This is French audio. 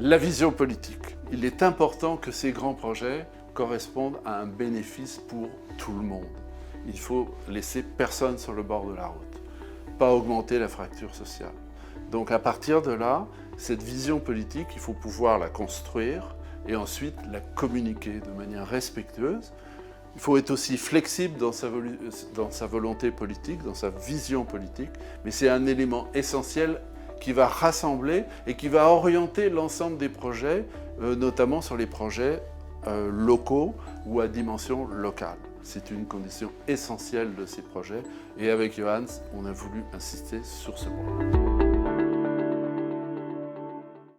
La vision politique. Il est important que ces grands projets correspondent à un bénéfice pour tout le monde. Il faut laisser personne sur le bord de la route, pas augmenter la fracture sociale. Donc à partir de là, cette vision politique, il faut pouvoir la construire et ensuite la communiquer de manière respectueuse. Il faut être aussi flexible dans sa volonté politique, dans sa vision politique, mais c'est un élément essentiel qui va rassembler et qui va orienter l'ensemble des projets, notamment sur les projets locaux ou à dimension locale. C'est une condition essentielle de ces projets et avec Johannes, on a voulu insister sur ce point.